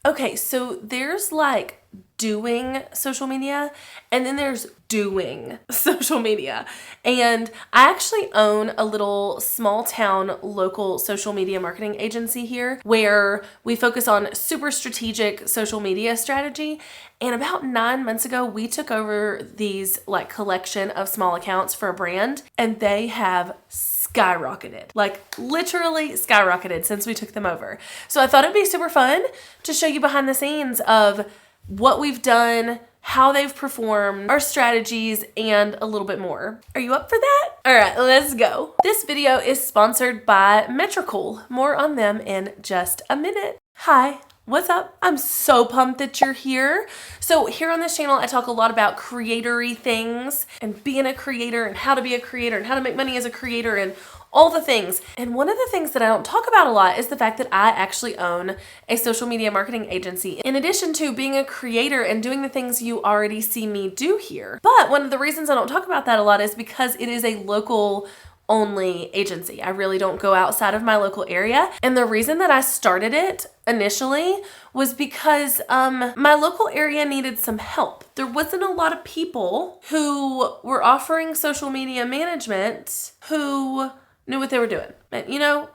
Okay, so there's like doing social media and then there's doing social media. And I actually own a little small town local social media marketing agency here where we focus on super strategic social media strategy. And about 9 months ago, we took over these like collection of small accounts for a brand, and they have skyrocketed, like literally skyrocketed since we took them over. So I thought it'd be super fun to show you behind the scenes of what we've done, how they've performed, our strategies, and a little bit more. Are you up for that? All right, let's go. This video is sponsored by Metricool. More on them in just a minute. Hi. What's up? I'm so pumped that you're here. So here on this channel, I talk a lot about creator-y things and being a creator and how to be a creator and how to make money as a creator and all the things. And one of the things that I don't talk about a lot is the fact that I actually own a social media marketing agency, in addition to being a creator and doing the things you already see me do here. But one of the reasons I don't talk about that a lot is because it is a local only agency. I really don't go outside of my local area. And the reason that I started it initially was because my local area needed some help. There wasn't a lot of people who were offering social media management who knew what they were doing. And you know,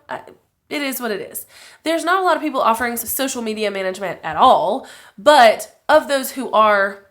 it is what it is. There's not a lot of people offering social media management at all, but of those who are,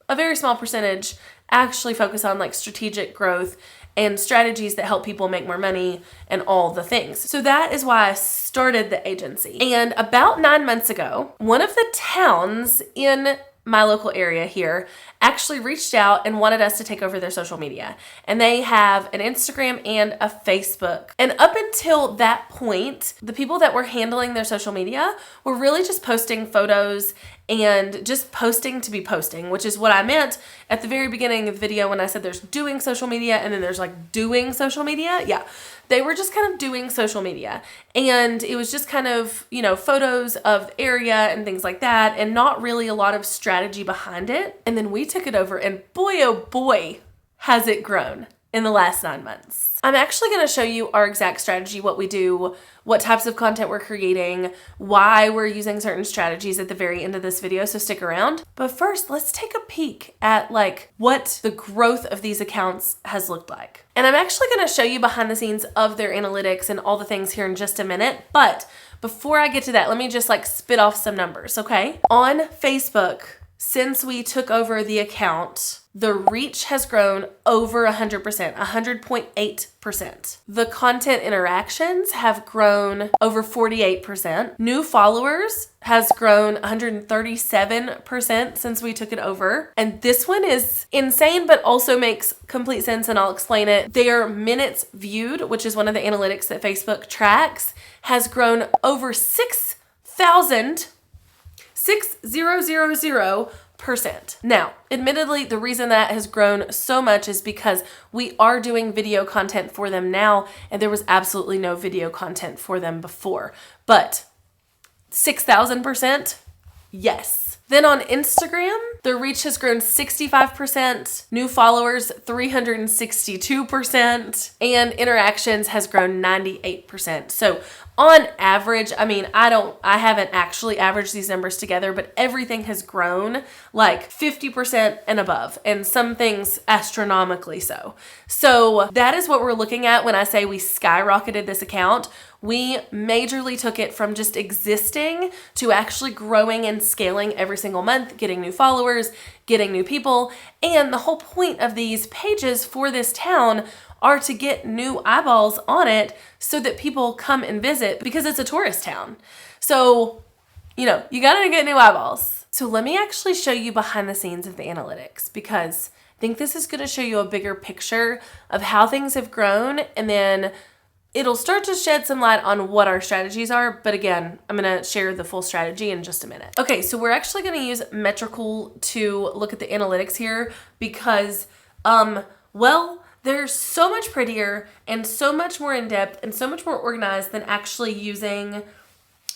a very small percentage actually focus on like strategic growth and strategies that help people make more money and all the things. So that is why I started the agency. And about 9 months ago, one of the towns in my local area here actually reached out and wanted us to take over their social media. And they have an Instagram and a Facebook. And up until that point, the people that were handling their social media were really just posting photos and just posting to be posting, which is what I meant at the very beginning of the video when I said there's doing social media and then there's like doing social media. Yeah, they were just kind of doing social media. And it was just kind of, you know, photos of the area and things like that, and not really a lot of strategy behind it. And then we took it over, and boy, oh boy, has it grown in the last 9 months. I'm actually going to show you our exact strategy, what we do, what types of content we're creating, why we're using certain strategies at the very end of this video, so stick around. But first, let's take a peek at like what the growth of these accounts has looked like. And I'm actually going to show you behind the scenes of their analytics and all the things here in just a minute. But before I get to that, let me just like spit off some numbers, okay? On Facebook, since we took over the account, the reach has grown over 100%, 100.8%. The content interactions have grown over 48%. New followers has grown 137% since we took it over. And this one is insane, but also makes complete sense, and I'll explain it. Their minutes viewed, which is one of the analytics that Facebook tracks, has grown over 6,000%. Now, admittedly, the reason that has grown so much is because we are doing video content for them now, and there was absolutely no video content for them before. But 6,000%, yes. Then on Instagram, the reach has grown 65%, new followers 362%, and interactions has grown 98%. So on average, I mean, I haven't actually averaged these numbers together, but everything has grown like 50% and above, and some things astronomically so. So that is what we're looking at when I say we skyrocketed this account. We majorly took it from just existing to actually growing and scaling every single month, getting new followers, getting new people. And the whole point of these pages for this town are to get new eyeballs on it so that people come and visit, because it's a tourist town. So, you know, you gotta get new eyeballs. So let me actually show you behind the scenes of the analytics, because I think this is gonna show you a bigger picture of how things have grown, and then it'll start to shed some light on what our strategies are. But again, I'm gonna share the full strategy in just a minute. Okay, so we're actually gonna use Metricool to look at the analytics here because, well, they're so much prettier and so much more in depth and so much more organized than actually using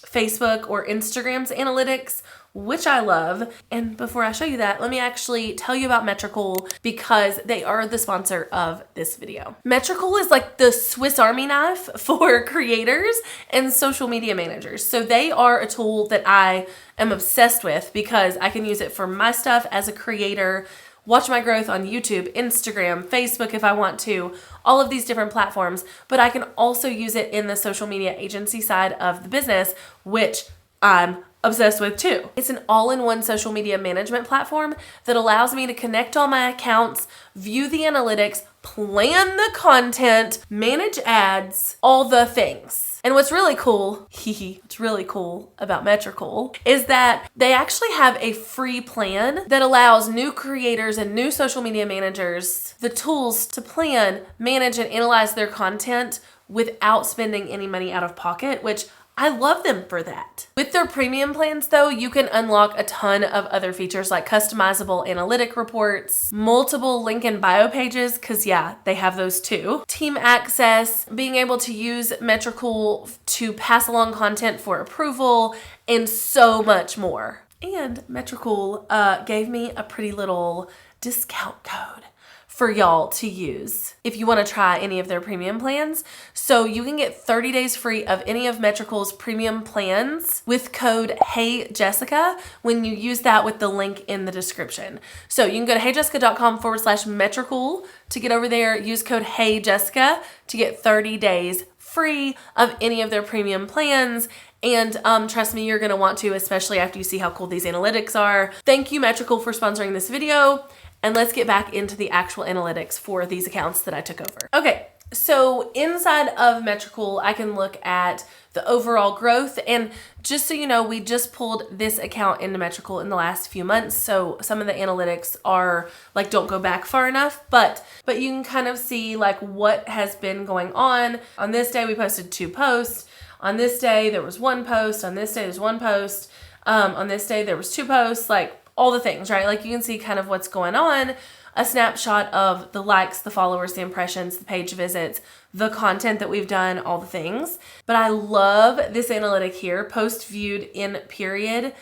Facebook or Instagram's analytics, which I love. And before I show you that, let me actually tell you about Metricool because they are the sponsor of this video. Metricool is like the Swiss Army knife for creators and social media managers. So they are a tool that I am obsessed with because I can use it for my stuff as a creator, watch my growth on YouTube, Instagram, Facebook if I want to, all of these different platforms, but I can also use it in the social media agency side of the business, which I'm obsessed with too. It's an all-in-one social media management platform that allows me to connect all my accounts, view the analytics, plan the content, manage ads, all the things. And what's really cool, what's really cool about Metricool is that they actually have a free plan that allows new creators and new social media managers the tools to plan, manage, and analyze their content without spending any money out of pocket, which I love them for that. With their premium plans though, you can unlock a ton of other features like customizable analytic reports, multiple link and bio pages, cause yeah, they have those too. Team access, being able to use Metricool to pass along content for approval, and so much more. And Metricool gave me a pretty little discount code for y'all to use if you want to try any of their premium plans. So you can get 30 days free of any of Metricool's premium plans with code HeyJessica when you use that with the link in the description. So you can go to heyjessica.com/Metricool to get over there, use code HeyJessica to get 30 days free of any of their premium plans. And trust me, you're gonna want to, especially after you see how cool these analytics are. Thank you, Metricool, for sponsoring this video. And let's get back into the actual analytics for these accounts that I took over. Okay, so inside of Metricool, I can look at the overall growth. And just so you know, we just pulled this account into Metricool in the last few months. So some of the analytics are like, don't go back far enough, but you can kind of see like what has been going on. On this day, we posted 2 posts. On this day, there was 1 post. On this day, there's 1 post. On this day, there was 2 posts, like all the things, right? Like you can see kind of what's going on, a snapshot of the likes, the followers, the impressions, the page visits, the content that we've done, all the things. But I love this analytic here, post viewed in period.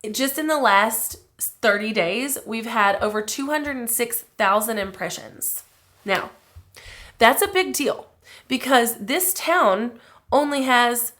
Just in the last 30 days, we've had over 206,000 impressions. Now, that's a big deal because this town only has,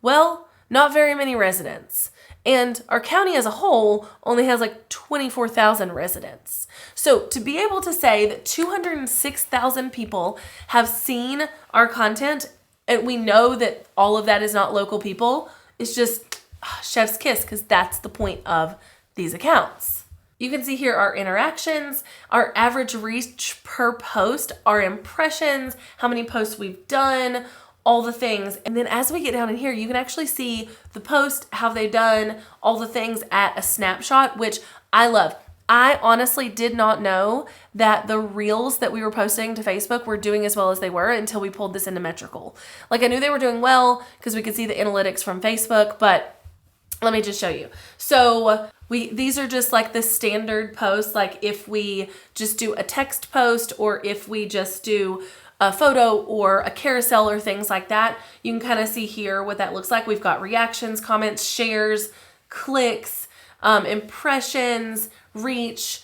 well, not very many residents. And our county as a whole only has like 24,000 residents. So to be able to say that 206,000 people have seen our content, and we know that all of that is not local people, is just chef's kiss, because that's the point of these accounts. You can see here our interactions, our average reach per post, our impressions, how many posts we've done, all the things. And then as we get down in here, you can actually see the post, how they've done, all the things at a snapshot, which I love. I honestly did not know that the reels that we were posting to Facebook were doing as well as they were until we pulled this into Metricool. Like I knew they were doing well because we could see the analytics from Facebook, but let me just show you. So these are just like the standard posts. Like if we just do a text post or if we just do a photo or a carousel or things like that, you can kind of see here what that looks like. We've got reactions, comments, shares, clicks, impressions, reach,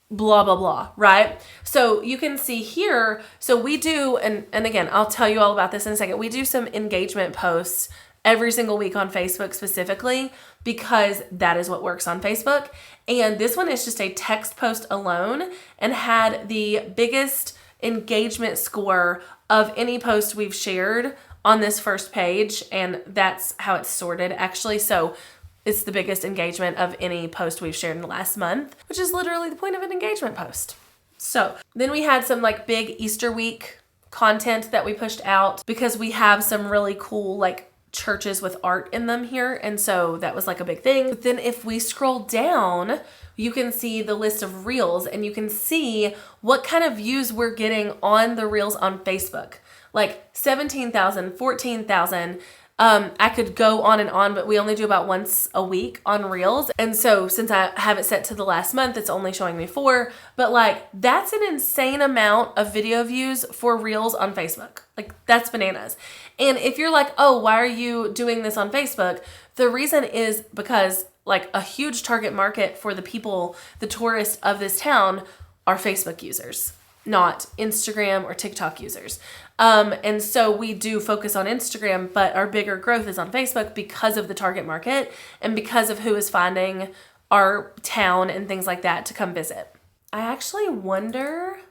blah, blah, blah, right? So you can see here, so we do, and again, I'll tell you all about this in a second. We do some engagement posts every single week on Facebook specifically because that is what works on Facebook. And this one is just a text post alone and had the biggest engagement score of any post we've shared on this first page, and that's how it's sorted actually. So it's the biggest engagement of any post we've shared in the last month, which is literally the point of an engagement post. So then we had some like big Easter week content that we pushed out because we have some really cool like churches with art in them here, and so that was like a big thing. But then if we scroll down, you can see the list of reels and you can see what kind of views we're getting on the reels on Facebook. Like 17,000, 14,000, I could go on and on, but we only do about once a week on Reels. And so since I have it set to the last month, it's only showing me 4. But like, that's an insane amount of video views for Reels on Facebook. Like, that's bananas. And if you're like, oh, why are you doing this on Facebook? The reason is because like a huge target market for the people, the tourists of this town are Facebook users, not Instagram or TikTok users. And so we do focus on Instagram, but our bigger growth is on Facebook because of the target market and because of who is finding our town and things like that to come visit. I actually wonder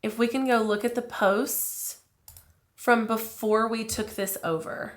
if we can go look at the posts from before we took this over.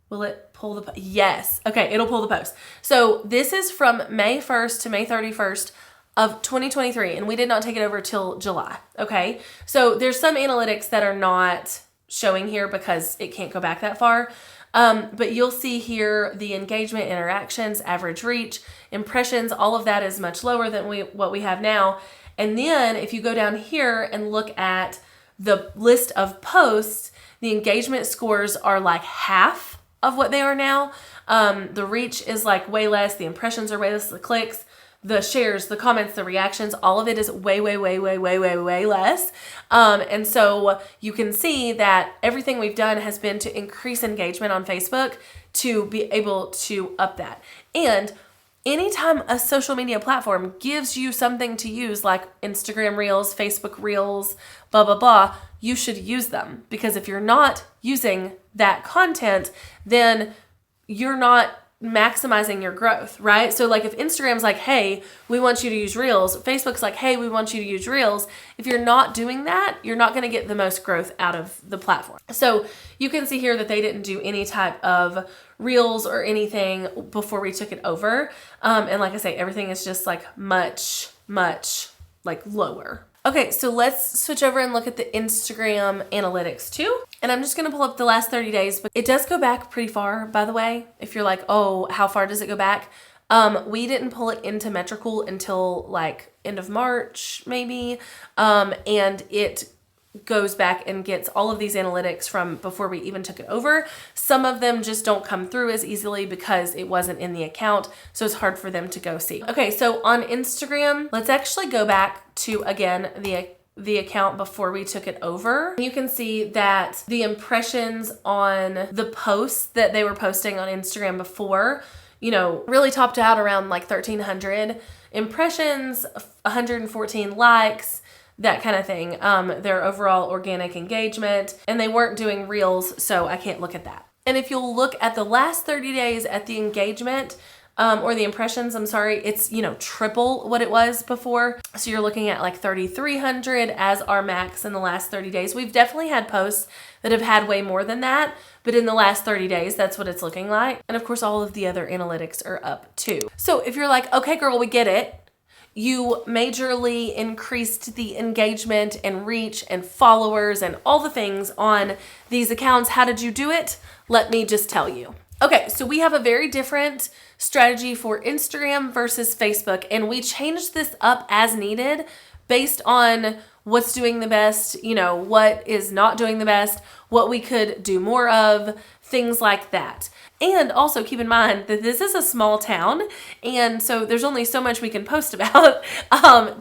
Will it pull the post? Yes. Okay, it'll pull the post. So this is from May 1st to May 31st of 2023, and we did not take it over till July. Okay, so there's some analytics that are not showing here because it can't go back that far. But you'll see here the engagement, interactions, average reach, impressions, all of that is much lower than what we have now. And then if you go down here and look at the list of posts, the engagement scores are like half of what they are now. The reach is like way less. The impressions are way less. The clicks, the shares, the comments, the reactions, all of it is way less. And so you can see that everything we've done has been to increase engagement on Facebook to be able to up that. And anytime a social media platform gives you something to use, like Instagram Reels, Facebook Reels, blah, blah, blah, you should use them. Because if you're not using that content, then you're not maximizing your growth, right? So like if Instagram's like, hey, we want you to use Reels, Facebook's like, hey, we want you to use Reels. If you're not doing that, you're not going to get the most growth out of the platform. So you can see here that they didn't do any type of Reels or anything before we took it over. And like I say, everything is just like much like lower. Okay, so let's switch over and look at the Instagram analytics too. And I'm just going to pull up the last 30 days, but it does go back pretty far, by the way. If you're like, oh, how far does it go back? We didn't pull it into Metricool until like end of March, maybe. And it goes back and gets all of these analytics from before we even took it over. Some of them just don't come through as easily because it wasn't in the account, so it's hard for them to go see. Okay, so on Instagram, let's actually go back to, again, the account before we took it over. You can see that the impressions on the posts that they were posting on Instagram before, you know, really topped out around like 1,300 impressions, 114 likes, that kind of thing. Their overall organic engagement, and they weren't doing Reels, so I can't look at that. And if you'll look at the last 30 days at the engagement, or the impressions, I'm sorry, it's, you know, triple what it was before. So you're looking at like 3,300 as our max in the last 30 days. We've definitely had posts that have had way more than that, but in the last 30 days, that's what it's looking like. And of course, all of the other analytics are up too. So if you're like, okay, girl, we get it. You majorly increased the engagement and reach and followers and all the things on these accounts. How did you do it? Let me just tell you. Okay, so we have a very different strategy for Instagram versus Facebook, and we changed this up as needed based on what's doing the best, you know, what is not doing the best, what we could do more of, things like that. And also keep in mind that this is a small town, and so there's only so much we can post about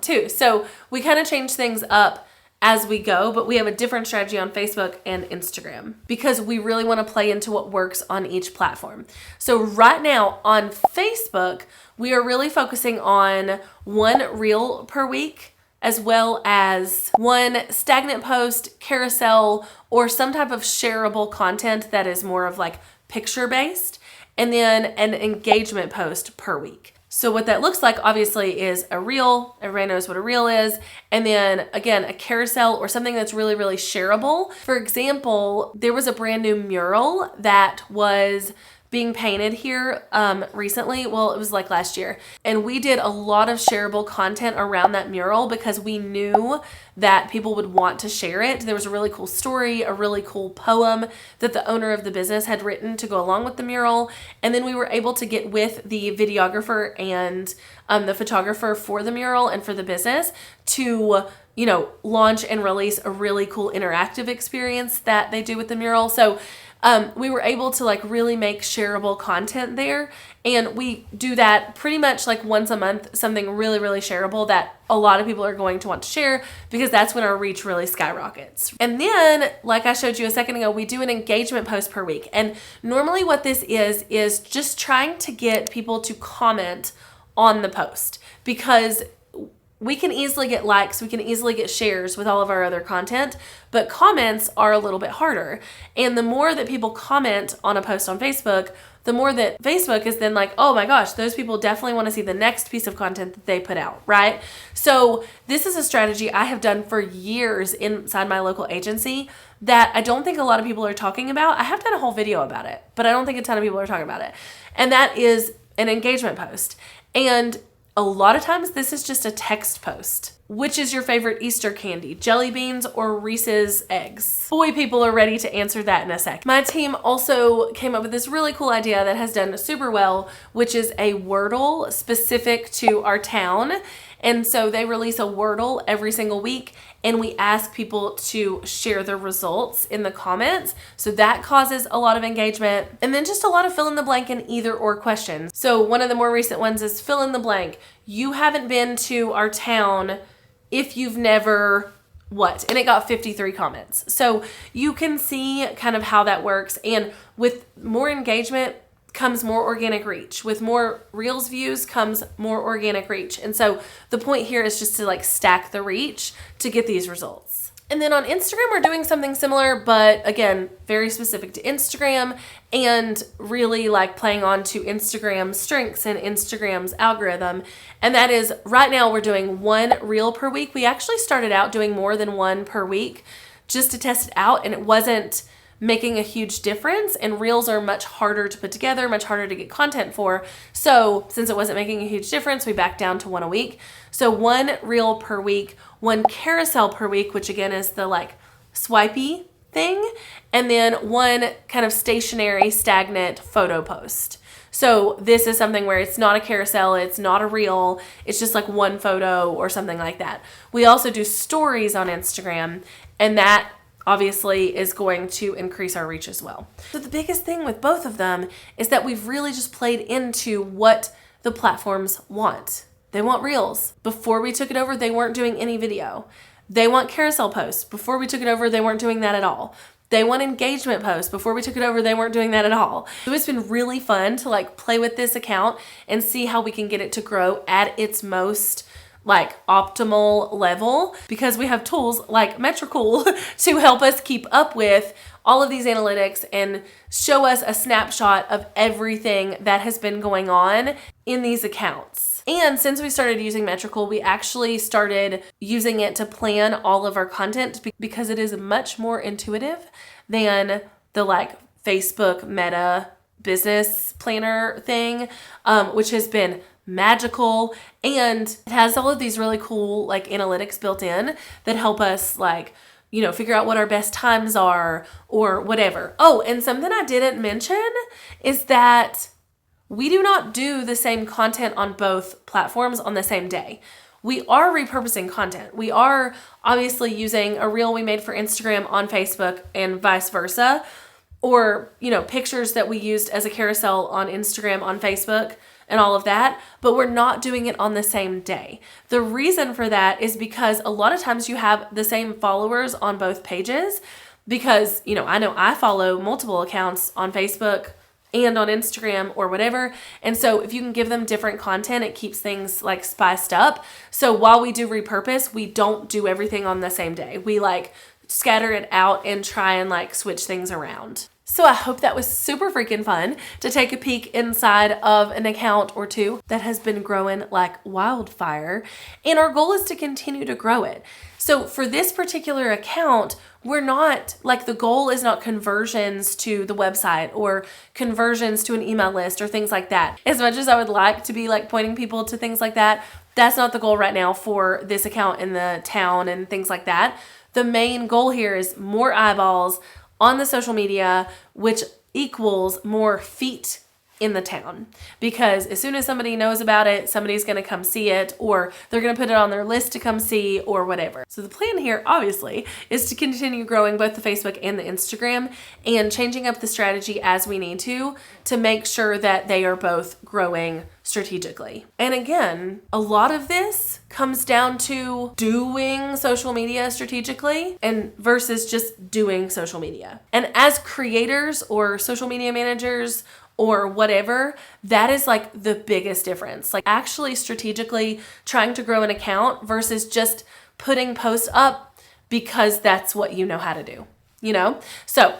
too. So we kind of change things up as we go, but we have a different strategy on Facebook and Instagram because we really want to play into what works on each platform. So right now on Facebook, we are really focusing on 1 reel per week, as well as 1 stagnant post, carousel, or some type of shareable content that is more of like picture based, and then an engagement post per week. So what that looks like obviously is a reel. Everybody knows what a reel is. And then again, a carousel or something that's really shareable. For example, there was a brand new mural that was being painted here recently. Well, it was like last year. And we did a lot of shareable content around that mural because we knew that people would want to share it. There was a really cool story, a really cool poem that the owner of the business had written to go along with the mural. And then we were able to get with the videographer and the photographer for the mural and for the business to, you know, launch and release a really cool interactive experience that they do with the mural. So we were able to like really make shareable content there. And we do that pretty much like once a month, something really, really shareable that a lot of people are going to want to share, because that's when our reach really skyrockets. And then, like I showed you a second ago, we do an engagement post per week. And normally what this is just trying to get people to comment on the post, because we can easily get likes, we can easily get shares with all of our other content, but comments are a little bit harder. And the more that people comment on a post on Facebook, the more that Facebook is then like, oh my gosh, those people definitely want to see the next piece of content that they put out, right? So this is a strategy I have done for years inside my local agency that I don't think a lot of people are talking about. I have done a whole video about it, but I don't think a ton of people are talking about it. And that is an engagement post. And a lot of times this is just a text post. Which is your favorite Easter candy, jelly beans or Reese's eggs? Boy, people are ready to answer that in a sec. My team also came up with this really cool idea that has done super well, which is a Wordle specific to our town. And so they release a Wordle every single week, and we ask people to share their results in the comments. So that causes a lot of engagement. And then just a lot of fill in the blank and either or questions. So one of the more recent ones is fill in the blank. You haven't been to our town if you've never what? And it got 53 comments. So you can see kind of how that works. And with more engagement comes more organic reach. With more Reels views comes more organic reach. And so the point here is just to like stack the reach to get these results. And then on Instagram, we're doing something similar, but again, very specific to Instagram and really like playing on to Instagram's strengths and Instagram's algorithm. And that is right now we're doing one reel per week. We actually started out doing more than one per week just to test it out, and it wasn't making a huge difference, and reels are much harder to put together, much harder to get content for. So since it wasn't making a huge difference, we backed down to one a week. So one reel per week, one carousel per week, which again is the like swipey thing, and then one kind of stationary, stagnant photo post. So this is something where it's not a carousel, it's not a reel, it's just like one photo or something like that. We also do stories on Instagram, and that obviously is going to increase our reach as well. So the biggest thing with both of them is that we've really just played into what the platforms want. They want reels. Before we took it over, they weren't doing any video. They want carousel posts. Before we took it over, they weren't doing that at all. They want engagement posts. Before we took it over, they weren't doing that at all. So it's been really fun to like play with this account and see how we can get it to grow at its most like optimal level, because we have tools like Metricool to help us keep up with all of these analytics and show us a snapshot of everything that has been going on in these accounts. And since we started using Metricool, we actually started using it to plan all of our content because it is much more intuitive than the like Facebook Meta business planner thing, which has been magical, and it has all of these really cool like analytics built in that help us like, you know, figure out what our best times are or whatever. Oh, and something I didn't mention is that we do not do the same content on both platforms on the same day. We are repurposing content. We are obviously using a reel we made for Instagram on Facebook and vice versa, or, you know, pictures that we used as a carousel on Instagram, on Facebook, and all of that, but we're not doing it on the same day. The reason for that is because a lot of times you have the same followers on both pages, because, you know I follow multiple accounts on Facebook and on Instagram or whatever. And so if you can give them different content, it keeps things like spiced up. So while we do repurpose, we don't do everything on the same day. We like scatter it out and try and like switch things around. So I hope that was super freaking fun to take a peek inside of an account or two that has been growing like wildfire. And our goal is to continue to grow it. So for this particular account, we're not like, the goal is not conversions to the website or conversions to an email list or things like that. As much as I would like to be like pointing people to things like that, that's not the goal right now for this account in the town and things like that. The main goal here is more eyeballs on the social media, which equals more feet in the town, because as soon as somebody knows about it, somebody's going to come see it, or they're going to put it on their list to come see, or whatever. So the plan here, obviously, is to continue growing both the Facebook and the Instagram and changing up the strategy as we need to make sure that they are both growing strategically. And again, a lot of this comes down to doing social media strategically and versus just doing social media. And as creators or social media managers or whatever, that is like the biggest difference. Like actually strategically trying to grow an account versus just putting posts up because that's what you know how to do, you know? So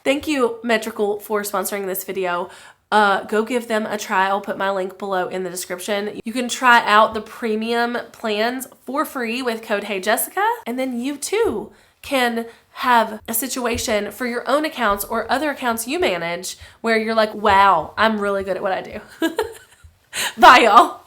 thank you, Metrical, for sponsoring this video. Go give them a try. I'll put my link below in the description. You can try out the premium plans for free with code HeyJessica, and then you too can have a situation for your own accounts or other accounts you manage where you're like, wow, I'm really good at what I do. Bye, y'all.